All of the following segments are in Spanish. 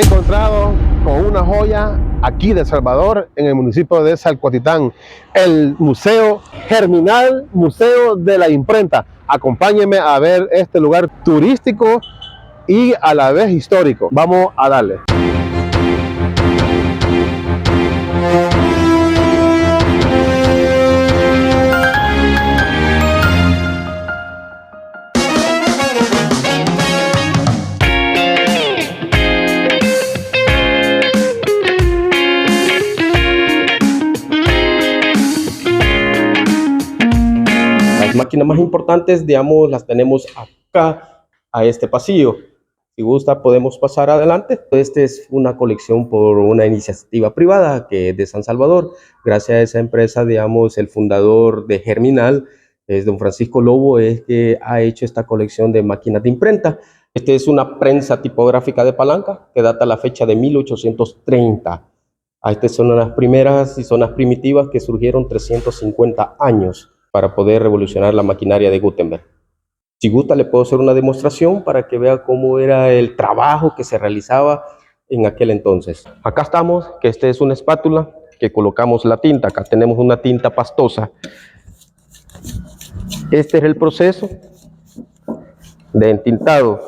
Encontrado con una joya aquí de Salvador, en el municipio de Salcuatitán, el Museo Germinal, Museo de la Imprenta. Acompáñenme a ver este lugar turístico y a la vez histórico. Vamos a darle. Las máquinas más importantes, digamos, las tenemos acá, a este pasillo. Si gusta, podemos pasar adelante. Esta es una colección por una iniciativa privada que es de San Salvador. Gracias a esa empresa, digamos, el fundador de Germinal, es don Francisco Lobo, es que ha hecho esta colección de máquinas de imprenta. Esta es una prensa tipográfica de palanca que data la fecha de 1830. Estas son las primeras y son las primitivas que surgieron 350 años para poder revolucionar la maquinaria de Gutenberg. Si gusta, le puedo hacer una demostración para que vea cómo era el trabajo que se realizaba en aquel entonces. Acá estamos, que esta es una espátula que colocamos la tinta. Acá tenemos una tinta pastosa. Este es el proceso de entintado.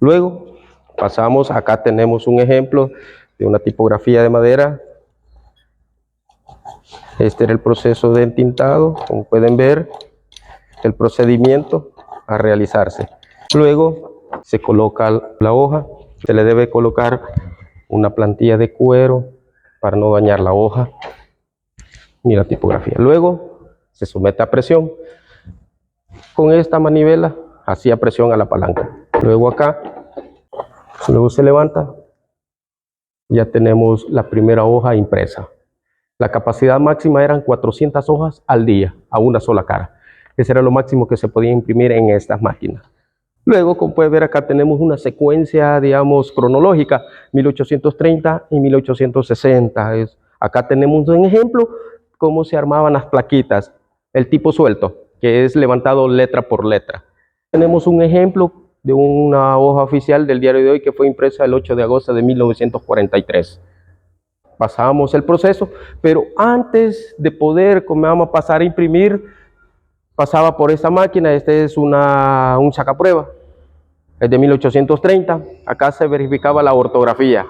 Luego pasamos, acá tenemos un ejemplo de una tipografía de madera. Este era el proceso de entintado, como pueden ver, el procedimiento a realizarse. Luego se coloca la hoja, se le debe colocar una plantilla de cuero para no dañar la hoja ni la tipografía. Luego se somete a presión. Con esta manivela hacía presión a la palanca. Luego acá, luego se levanta, ya tenemos la primera hoja impresa. La capacidad máxima eran 400 hojas al día, a una sola cara. Ese era lo máximo que se podía imprimir en estas máquinas. Luego, como puede ver acá, tenemos una secuencia, digamos, cronológica, 1830 y 1860. Acá tenemos un ejemplo cómo se armaban las plaquitas, el tipo suelto, que es levantado letra por letra. Tenemos un ejemplo de una hoja oficial del diario de hoy que fue impresa el 8 de agosto de 1943. Pasábamos el proceso, pero antes de poder, como vamos a pasar a imprimir, pasaba por esta máquina. Este es un sacaprueba, es de 1830. Acá se verificaba la ortografía,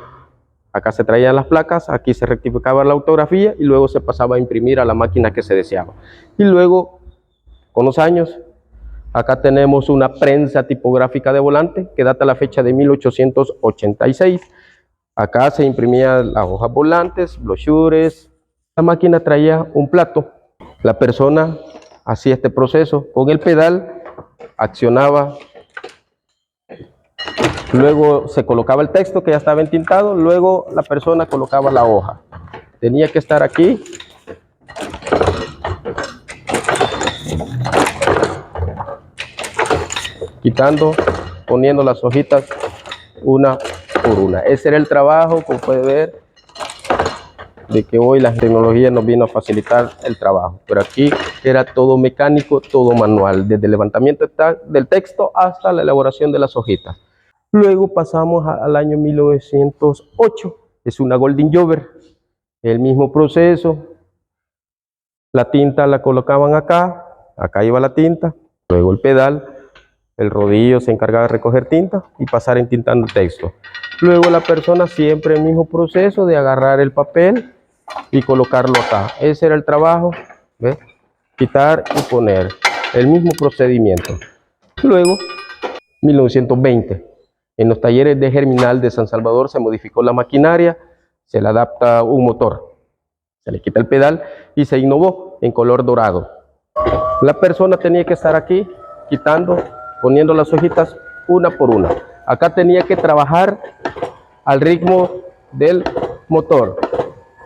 acá se traían las placas, aquí se rectificaba la ortografía y luego se pasaba a imprimir a la máquina que se deseaba. Y luego, con los años, acá tenemos una prensa tipográfica de volante que data la fecha de 1886. Acá se imprimían las hojas volantes, brochures. La máquina traía un plato. La persona hacía este proceso con el pedal, accionaba. Luego se colocaba el texto que ya estaba entintado. Luego la persona colocaba la hoja. Tenía que estar aquí. Quitando, poniendo las hojitas una por una. Ese era el trabajo, como puede ver, de que hoy la tecnología nos vino a facilitar el trabajo. Pero aquí era todo mecánico, todo manual, desde el levantamiento del texto hasta la elaboración de las hojitas. Luego pasamos al año 1908. Es una Golden Jover. El mismo proceso. La tinta la colocaban acá. Acá iba la tinta. Luego el pedal. El rodillo se encargaba de recoger tinta y pasar entintando el texto. Luego la persona siempre el mismo proceso de agarrar el papel y colocarlo acá. Ese era el trabajo, ¿ves? Quitar y poner. El mismo procedimiento. Luego, 1920, en los talleres de Germinal de San Salvador se modificó la maquinaria, se le adapta un motor, se le quita el pedal y se innovó en color dorado. La persona tenía que estar aquí quitando, poniendo las hojitas una por una. Acá tenía que trabajar al ritmo del motor.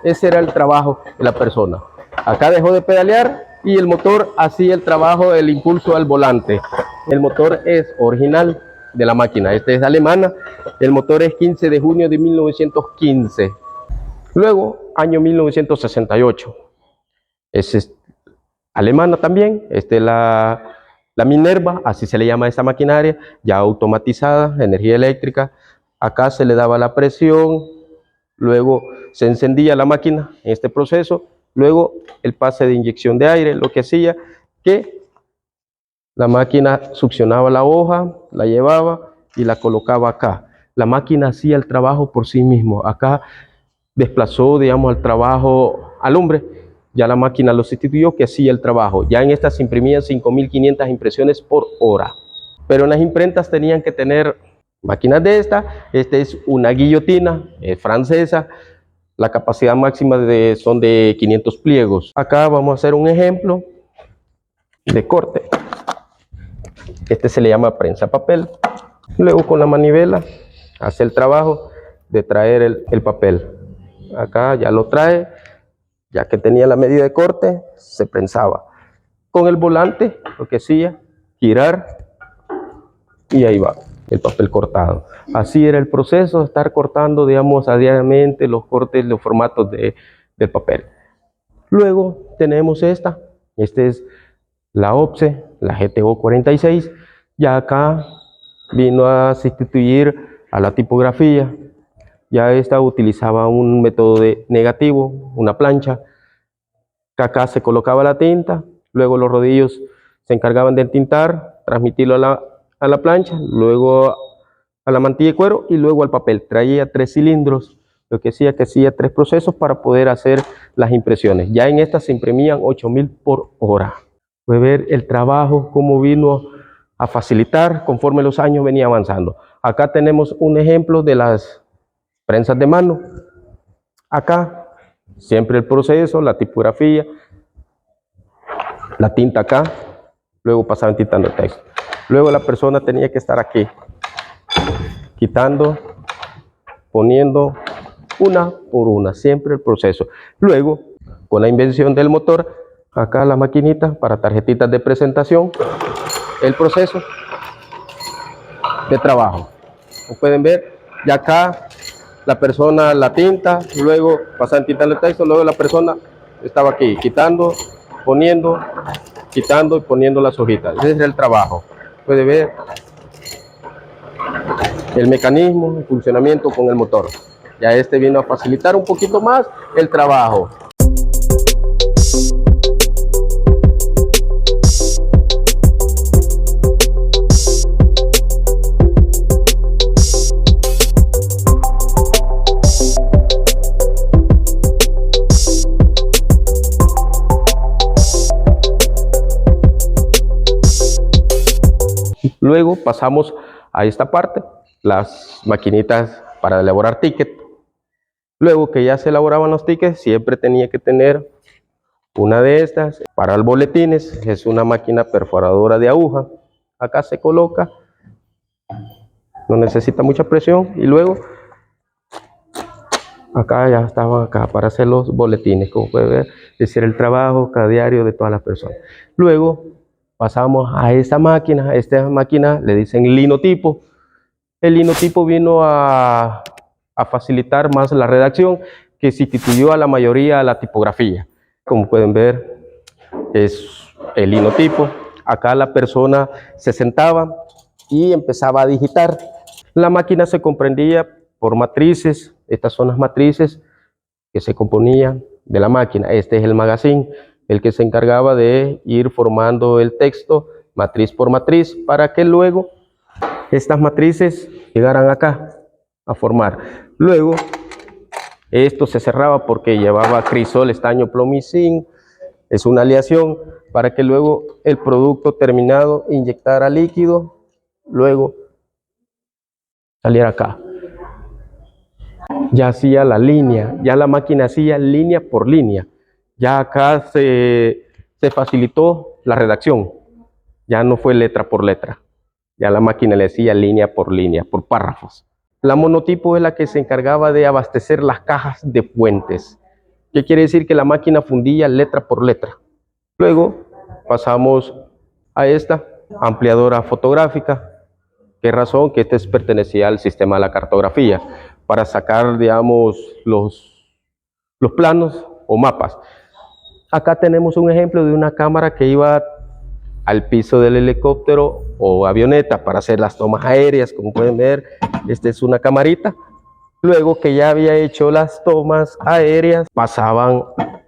Ese era el trabajo de la persona. Acá dejó de pedalear y el motor hacía el trabajo, el impulso al volante. El motor es original de la máquina. Esta es alemana. El motor es 15 de junio de 1915. Luego, año 1968. Es alemana también. Esta es la Minerva, así se le llama a esta maquinaria, ya automatizada, energía eléctrica. Acá se le daba la presión, luego se encendía la máquina en este proceso, luego el pase de inyección de aire, lo que hacía que la máquina succionaba la hoja, la llevaba y la colocaba acá. La máquina hacía el trabajo por sí mismo. Acá desplazó, digamos, al trabajo al hombre. Ya la máquina lo sustituyó, que hacía el trabajo. Ya en estas se imprimían 5.500 impresiones por hora. Pero en las imprentas tenían que tener máquinas de esta. Esta es una guillotina, es francesa. La capacidad máxima son de 500 pliegos. Acá vamos a hacer un ejemplo de corte. Este se le llama prensa papel. Luego con la manivela hace el trabajo de traer el papel. Acá ya lo trae, ya que tenía la medida de corte, se prensaba. Con el volante lo que hacía, girar y ahí va el papel cortado. Así era el proceso de estar cortando, digamos, a diariamente los cortes, los formatos del papel. Luego tenemos esta es la OPSE, la GTO 46, ya acá vino a sustituir a la tipografía. Ya esta utilizaba un método de negativo, una plancha, que acá se colocaba la tinta, luego los rodillos se encargaban de tintar, transmitirlo a la plancha, luego a la mantilla de cuero y luego al papel. Traía 3 cilindros, lo que hacía 3 procesos para poder hacer las impresiones. Ya en estas se imprimían 8.000 por hora. Puede ver el trabajo, cómo vino a facilitar conforme los años venía avanzando. Acá tenemos un ejemplo de las prensas de mano. Acá, siempre el proceso, la tipografía, la tinta acá, luego pasaban tintando el texto. Luego la persona tenía que estar aquí, quitando, poniendo una por una, siempre el proceso. Luego, con la invención del motor, acá la maquinita para tarjetitas de presentación, el proceso de trabajo. Como pueden ver, ya acá la persona la tinta, luego pasaban tintando el texto, luego la persona estaba aquí, quitando, poniendo, quitando y poniendo las hojitas. Ese es el trabajo. Puede ver el mecanismo, el funcionamiento con el motor. Ya este vino a facilitar un poquito más el trabajo. Luego pasamos a esta parte, las maquinitas para elaborar tickets. Luego que ya se elaboraban los tickets, siempre tenía que tener una de estas para los boletines. Es una máquina perforadora de aguja. Acá se coloca, no necesita mucha presión. Y luego, acá ya estaba acá para hacer los boletines, como puede ver, es decir, el trabajo cada diario de todas las personas. Luego pasamos a esta máquina le dicen linotipo. El linotipo vino a facilitar más la redacción, que sustituyó a la mayoría a la tipografía. Como pueden ver, es el linotipo. Acá la persona se sentaba y empezaba a digitar. La máquina se comprendía por matrices. Estas son las matrices que se componían de la máquina. Este es el magazine, el que se encargaba de ir formando el texto matriz por matriz para que luego estas matrices llegaran acá a formar. Luego esto se cerraba porque llevaba crisol, estaño, plomo y zinc. Es una aleación para que luego el producto terminado inyectara líquido, luego saliera acá. Ya hacía la línea, ya la máquina hacía línea por línea. Ya acá se facilitó la redacción, ya no fue letra por letra, ya la máquina le hacía línea, por párrafos. La monotipo es la que se encargaba de abastecer las cajas de fuentes. ¿Qué quiere decir? Que la máquina fundía letra por letra. Luego pasamos a esta ampliadora fotográfica. ¿Qué razón? Que este pertenecía al sistema de la cartografía, para sacar, digamos, los planos o mapas. Acá tenemos un ejemplo de una cámara que iba al piso del helicóptero o avioneta para hacer las tomas aéreas. Como pueden ver, esta es una camarita. Luego que ya había hecho las tomas aéreas, pasaban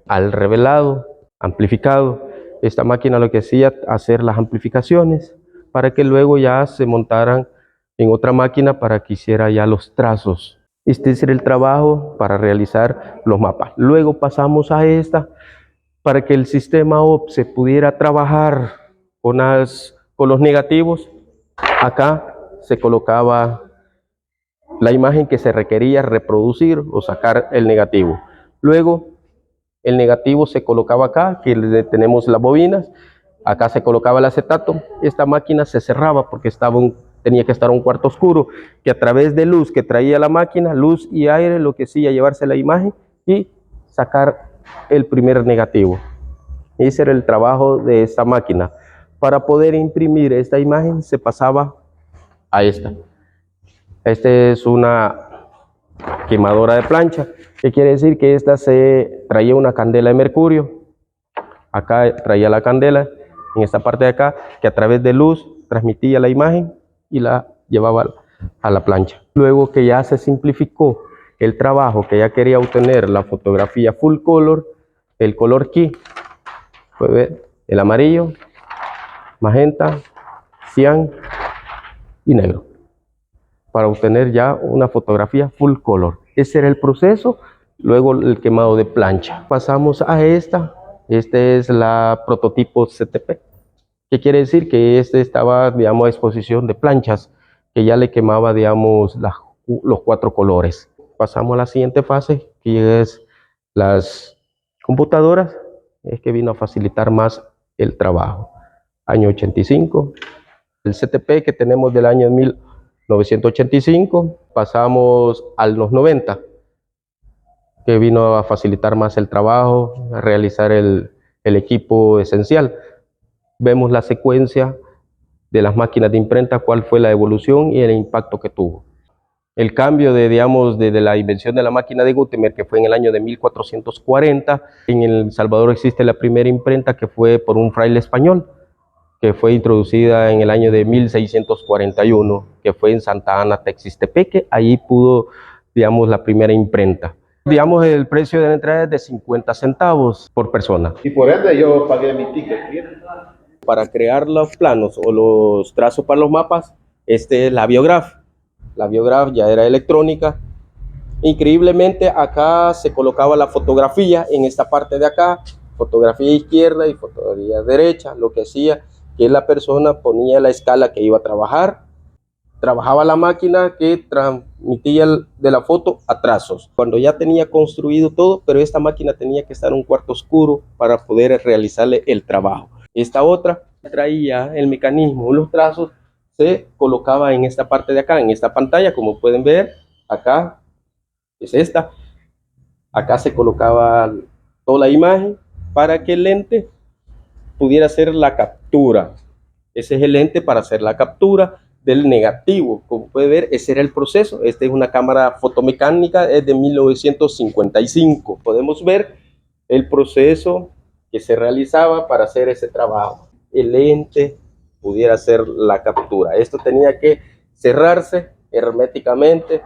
al revelado, amplificado. Esta máquina lo que hacía hacer las amplificaciones para que luego ya se montaran en otra máquina para que hiciera ya los trazos. Este es el trabajo para realizar los mapas. Luego pasamos a esta para que el sistema OPSE pudiera trabajar con los negativos. Acá se colocaba la imagen que se requería reproducir o sacar el negativo. Luego el negativo se colocaba acá, que tenemos las bobinas. Acá se colocaba el acetato. Esta máquina se cerraba porque tenía que estar un cuarto oscuro, que a través de luz que traía la máquina, luz y aire, lo que hacía llevarse la imagen y sacar el primer negativo. Ese era el trabajo de esta máquina. Para poder imprimir esta imagen se pasaba a esta. Esta es una quemadora de plancha, que quiere decir que esta se traía una candela de mercurio. Acá traía la candela, en esta parte de acá, que a través de luz transmitía la imagen y la llevaba a la plancha. Luego que ya se simplificó el trabajo, que ya quería obtener la fotografía full color, el color key, puede ver el amarillo, magenta, cian y negro, para obtener ya una fotografía full color. Ese era el proceso. Luego el quemado de plancha. Pasamos a esta. Este es la prototipo CTP, que quiere decir que este estaba, digamos, a exposición de planchas, que ya le quemaba, digamos, los 4 colores. Pasamos a la siguiente fase, que es las computadoras, es que vino a facilitar más el trabajo. Año 85, el CTP que tenemos del año 1985, pasamos a los 90, que vino a facilitar más el trabajo, a realizar el equipo esencial. Vemos la secuencia de las máquinas de imprenta, cuál fue la evolución y el impacto que tuvo. El cambio de la invención de la máquina de Gutenberg, que fue en el año de 1440, en El Salvador existe la primera imprenta que fue por un fraile español, que fue introducida en el año de 1641, que fue en Santa Ana, Texistepeque. Ahí pudo, digamos, la primera imprenta. Digamos, el precio de la entrada es de 50 centavos por persona. Y por ende yo pagué mi ticket. Para crear los planos o los trazos para los mapas, este es la Biograph. La Biograph ya era electrónica. Increíblemente acá se colocaba la fotografía en esta parte de acá, fotografía izquierda y fotografía derecha. Lo que hacía que la persona ponía la escala que iba a trabajar, trabajaba la máquina que transmitía de la foto a trazos. Cuando ya tenía construido todo, pero esta máquina tenía que estar en un cuarto oscuro para poder realizarle el trabajo. Esta otra traía el mecanismo, los trazos se colocaba en esta parte de acá, en esta pantalla, como pueden ver, acá es esta. Acá se colocaba toda la imagen para que el lente pudiera hacer la captura. Ese es el lente para hacer la captura del negativo. Como puede ver, ese era el proceso. Esta es una cámara fotomecánica, es de 1955. Podemos ver el proceso que se realizaba para hacer ese trabajo. El lente pudiera hacer la captura. Esto tenía que cerrarse herméticamente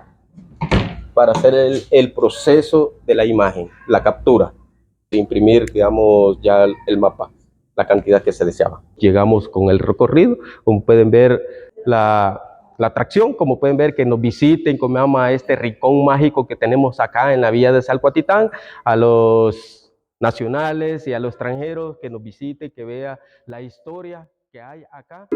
para hacer el proceso de la imagen, la captura, de imprimir, digamos, ya el mapa, la cantidad que se deseaba. Llegamos con el recorrido, como pueden ver la atracción, como pueden ver que nos visiten, comamos a este rincón mágico que tenemos acá en la villa de Salcuatitán, a los nacionales y a los extranjeros que nos visiten, que vea la historia que hay acá.